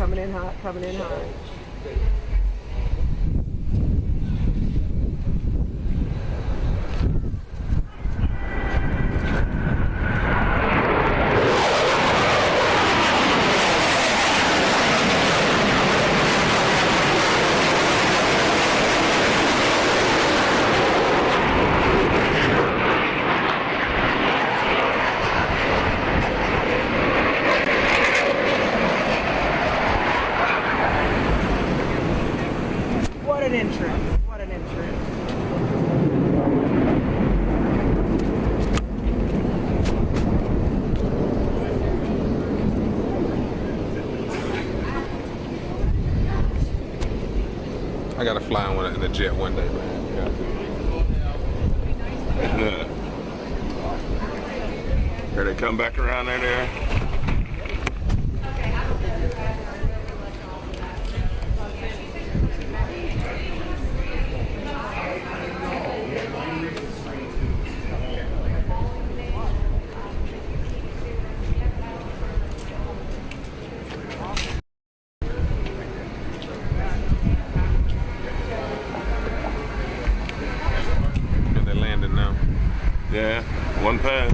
coming in hot, coming in hot. What an entrance. What an entrance. I gotta fly in a jet one day, man. Yeah. Here they come back around there. And they're landing now. Yeah, one pass.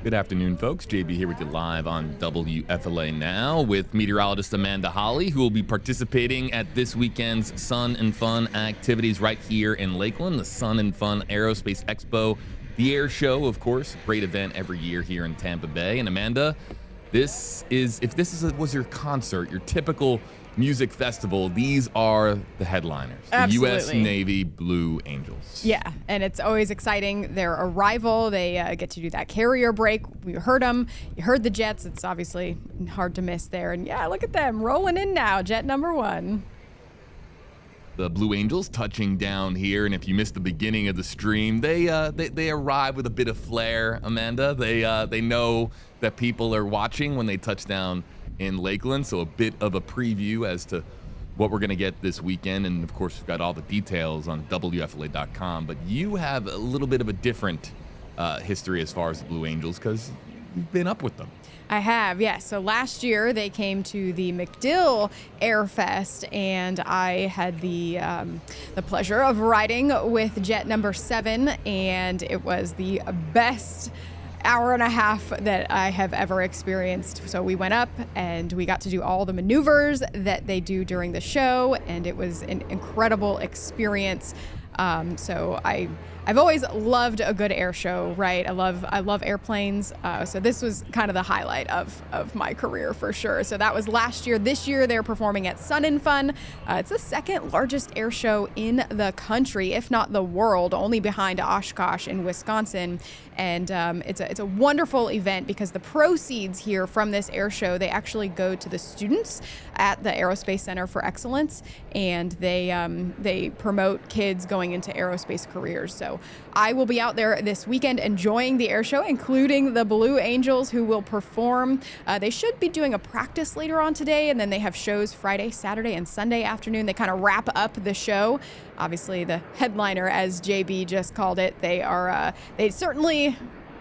Good afternoon, folks. JB here with you live on WFLA Now with meteorologist Amanda Holly, who will be participating at this weekend's Sun and Fun activities right here in Lakeland, the Sun and Fun Aerospace Expo, the air show, of course, great event every year here in Tampa Bay. And Amanda, was your concert, your typical music festival, these are the headliners, the U.S. Navy Blue Angels. Yeah, and it's always exciting. Their arrival, they get to do that carrier break. We heard them. You heard the jets. It's obviously hard to miss there. And yeah, look at them rolling in now, jet number one. The Blue Angels touching down here, and if you missed the beginning of the stream, they arrive with a bit of flair, Amanda. They know that people are watching when they touch down in Lakeland, so a bit of a preview as to what we're going to get this weekend. And of course, we've got all the details on WFLA.com, but you have a little bit of a different history as far as the Blue Angels, because you've been up with them. I have, yes. So last year they came to the MacDill Air Fest, and I had the pleasure of riding with jet number 7, and it was the best hour and a half that I have ever experienced. So we went up and we got to do all the maneuvers that they do during the show, and it was an incredible experience. So I've always loved a good air show, right? I love airplanes. So this was kind of the highlight of my career for sure. So that was last year. This year they're performing at Sun and Fun. It's the second largest air show in the country, if not the world, only behind Oshkosh in Wisconsin. And it's a wonderful event because the proceeds here from this air show, they actually go to the students at the Aerospace Center for Excellence, and they promote kids going into aerospace careers. So I will be out there this weekend enjoying the air show, including the Blue Angels, who will perform. They should be doing a practice later on today, and then they have shows Friday, Saturday, and Sunday afternoon. They kind of wrap up the show. Obviously, the headliner, as JB just called it, they certainly,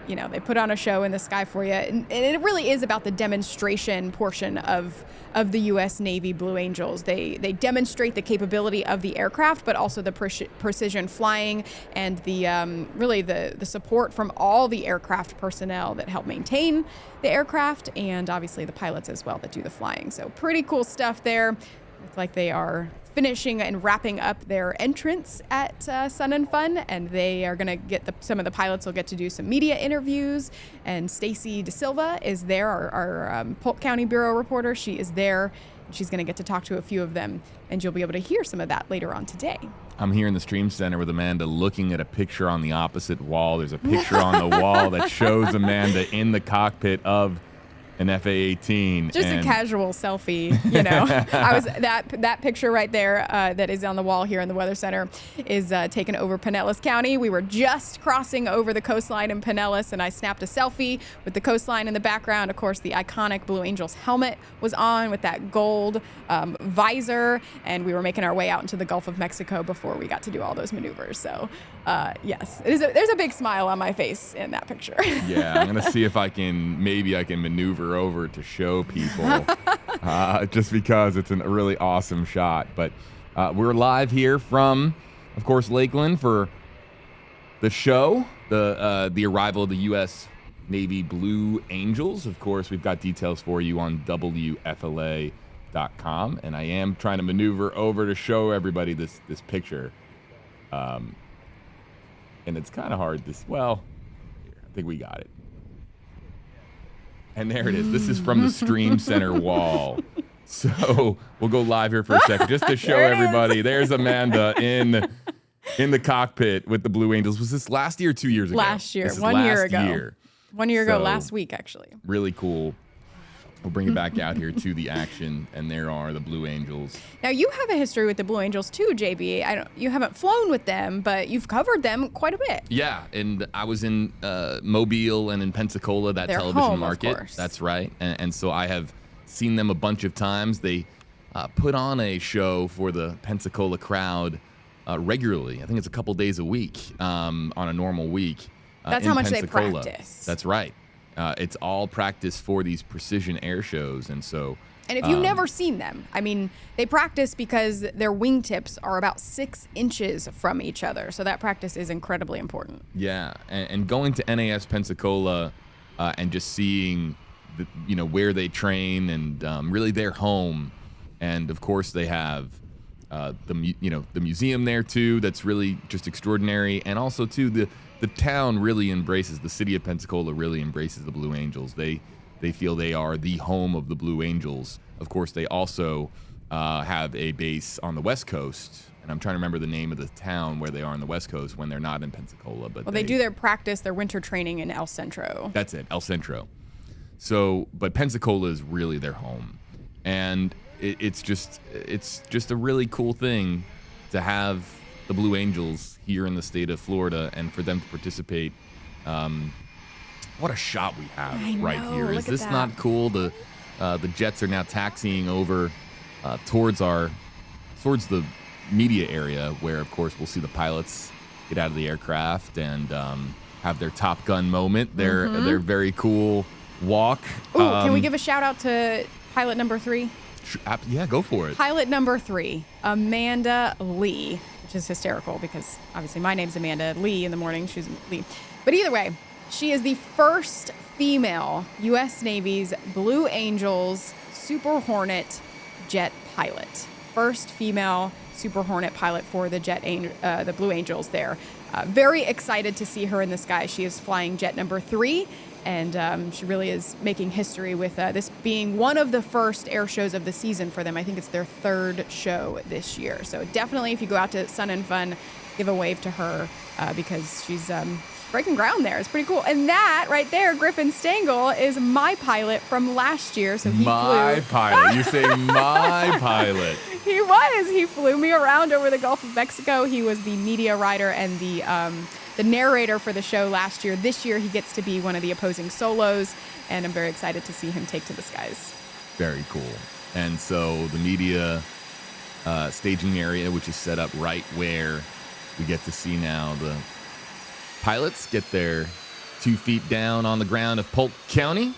they put on a show in the sky for you. And it really is about the demonstration portion of the U.S. Navy Blue Angels. They demonstrate the capability of the aircraft, but also the precision flying and the support from all the aircraft personnel that help maintain the aircraft, and obviously the pilots as well that do the flying. So pretty cool stuff there. Look like they are finishing and wrapping up their entrance at Sun and Fun, and they are going to get some of the pilots will get to do some media interviews. And Stacy DeSilva is there, our Polk County Bureau reporter. She is there. She's going to get to talk to a few of them, and you'll be able to hear some of that later on today. I'm here in the Stream Center with Amanda looking at a picture on the opposite wall. There's a picture on the wall that shows Amanda in the cockpit of an FA-18. Just a casual selfie, you know. I was that picture right there that is on the wall here in the Weather Center is taken over Pinellas County. We were just crossing over the coastline in Pinellas, and I snapped a selfie with the coastline in the background. Of course, the iconic Blue Angels helmet was on with that gold visor, and we were making our way out into the Gulf of Mexico before we got to do all those maneuvers. So, yes, there's a big smile on my face in that picture. Yeah, I'm gonna see if I can maneuver over to show people, just because it's a really awesome shot. But we're live here from, of course, Lakeland for the show, the arrival of the U.S. Navy Blue Angels. Of course, we've got details for you on WFLA.com, and I am trying to maneuver over to show everybody this picture. And it's kind of hard. I think we got it. And there it is. This is from the Stream Center wall. So we'll go live here for a second just to show everybody. There's Amanda in the cockpit with the Blue Angels. Was this last year or 2 years ago? Last year. This is 1 year ago. Year. 1 year ago, last week, actually. Really cool. We'll bring it back out here to the action, and there are the Blue Angels. Now, you have a history with the Blue Angels, too, JB. You haven't flown with them, but you've covered them quite a bit. Yeah, and I was in Mobile and in Pensacola, that Their television home, market. Of course. That's right. And so I have seen them a bunch of times. They put on a show for the Pensacola crowd regularly. I think it's a couple days a week on a normal week. That's how much Pensacola. they practice. That's right. It's all practice for these precision air shows, and so. And if you've never seen them, I mean, they practice because their wingtips are about 6 inches from each other, so that practice is incredibly important. Yeah, and going to NAS Pensacola and just seeing, where they train and really their home, and of course they have the museum there too. That's really just extraordinary, and also too the town really embraces, the city of Pensacola really embraces the Blue Angels. They feel they are the home of the Blue Angels. Of course, they also have a base on the West Coast, and I'm trying to remember the name of the town where they are on the West Coast when they're not in Pensacola. But they do their practice, their winter training in El Centro. That's it, El Centro. So, but Pensacola is really their home, and it's just a really cool thing to have the Blue Angels here in the state of Florida, and for them to participate. What a shot we have right here. Is this not cool? The jets are now taxiing over towards the media area, where of course we'll see the pilots get out of the aircraft and have their Top Gun moment. Their very cool walk. Ooh, can we give a shout out to pilot number 3? Yeah, go for it. Pilot number 3, Amanda Lee, which is hysterical because obviously my name's Amanda Lee in the morning. She's Lee. But either way, she is the first female U.S. Navy's Blue Angels Super Hornet jet pilot. First female Super Hornet pilot for the Blue Angels there. Very excited to see her in the sky. She is flying jet number 3. And she really is making history with this being one of the first air shows of the season for them. I think it's their 3rd show this year. So definitely, if you go out to Sun and Fun, give a wave to her because she's breaking ground there. It's pretty cool. And that right there, Griffin Stengel, is my pilot from last year. So he flew. Pilot. You say my pilot. He was. He flew me around over the Gulf of Mexico. He was the media rider and the narrator for the show last year. This year, he gets to be one of the opposing solos, and I'm very excited to see him take to the skies. Very cool. And so the media staging area, which is set up right where we get to see now the pilots get their 2 feet down on the ground of Polk County,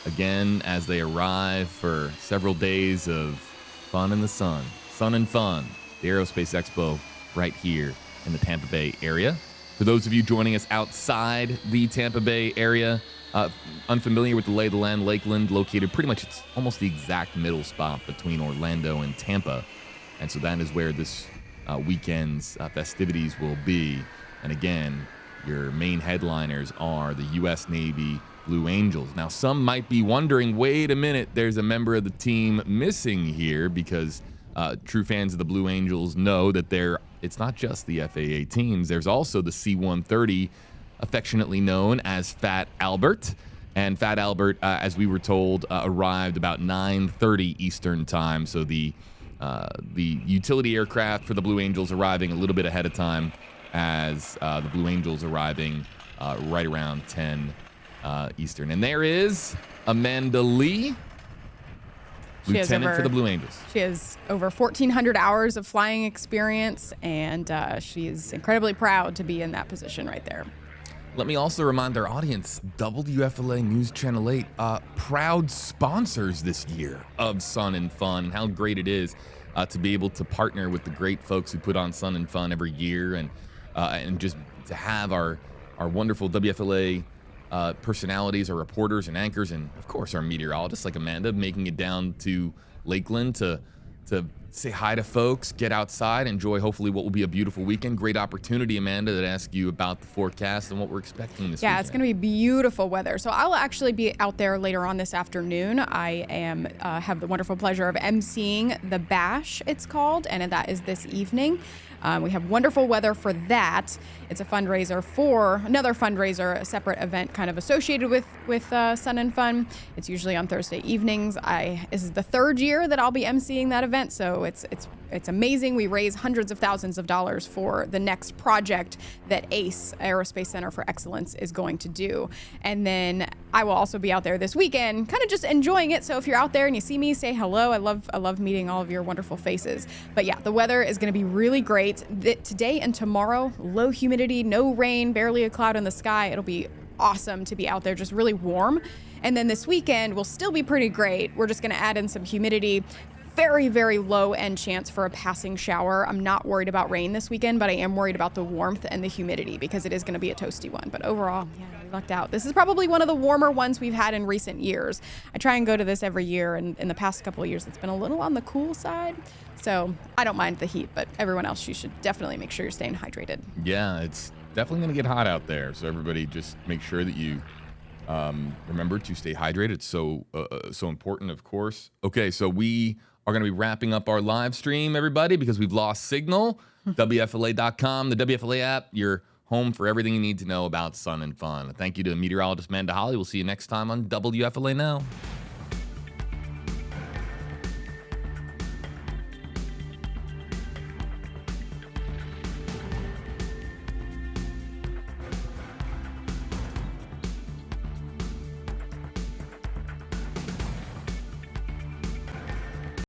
again, as they arrive for several days of fun in the sun. Sun and Fun, the Aerospace Expo right here in the Tampa Bay area. For those of you joining us outside the Tampa Bay area, unfamiliar with the lay of the land, Lakeland, located pretty much, it's almost the exact middle spot between Orlando and Tampa. And so that is where this weekend's festivities will be. And again, your main headliners are the U.S. Navy Blue Angels. Now, some might be wondering, wait a minute, there's a member of the team missing here, because true fans of the Blue Angels know that it's not just the FA-18s. There's also the C-130, affectionately known as Fat Albert. And Fat Albert, as we were told, arrived about 9:30 Eastern time. So the utility aircraft for the Blue Angels arriving a little bit ahead of time, as the Blue Angels arriving right around 10 Eastern. And there is Amanda Lee, lieutenant for the Blue Angels. She has over 1,400 hours of flying experience, and she is incredibly proud to be in that position right there. Let me also remind our audience, WFLA News Channel 8, proud sponsors this year of Sun and Fun, and how great it is to be able to partner with the great folks who put on Sun and Fun every year, and just to have our wonderful WFLA personalities, our reporters and anchors, and of course our meteorologists like Amanda making it down to Lakeland to say hi to folks, get outside, enjoy hopefully what will be a beautiful weekend. Great opportunity, Amanda, to ask you about the forecast and what we're expecting this weekend. Yeah, it's going to be beautiful weather. So I'll actually be out there later on this afternoon. I am have the wonderful pleasure of emceeing the Bash, it's called, and that is this evening. We have wonderful weather for that. It's a fundraiser for another fundraiser, a separate event kind of associated with Sun and Fun. It's usually on Thursday evenings. This is the third year that I'll be emceeing that event, so it's amazing. We raise hundreds of thousands of dollars for the next project that ACE, Aerospace Center for Excellence, is going to do. And then I will also be out there this weekend, kind of just enjoying it. So if you're out there and you see me, say hello. I love meeting all of your wonderful faces. But yeah, the weather is going to be really great. Today and tomorrow, low humidity, no rain, barely a cloud in the sky. It'll be awesome to be out there, just really warm. And then this weekend will still be pretty great. We're just going to add in some humidity. Very, very low end chance for a passing shower. I'm not worried about rain this weekend, but I am worried about the warmth and the humidity because it is going to be a toasty one. But overall, yeah, we lucked out. This is probably one of the warmer ones we've had in recent years. I try and go to this every year, and in the past couple of years, it's been a little on the cool side. So I don't mind the heat, but everyone else, you should definitely make sure you're staying hydrated. Yeah, it's definitely going to get hot out there. So everybody just make sure that you remember to stay hydrated. It's so important, of course. Okay, so we are going to be wrapping up our live stream, everybody, because we've lost signal. WFLA.com, the WFLA app, your home for everything you need to know about Sun and Fun. Thank you to meteorologist Amanda Holly. We'll see you next time on WFLA Now.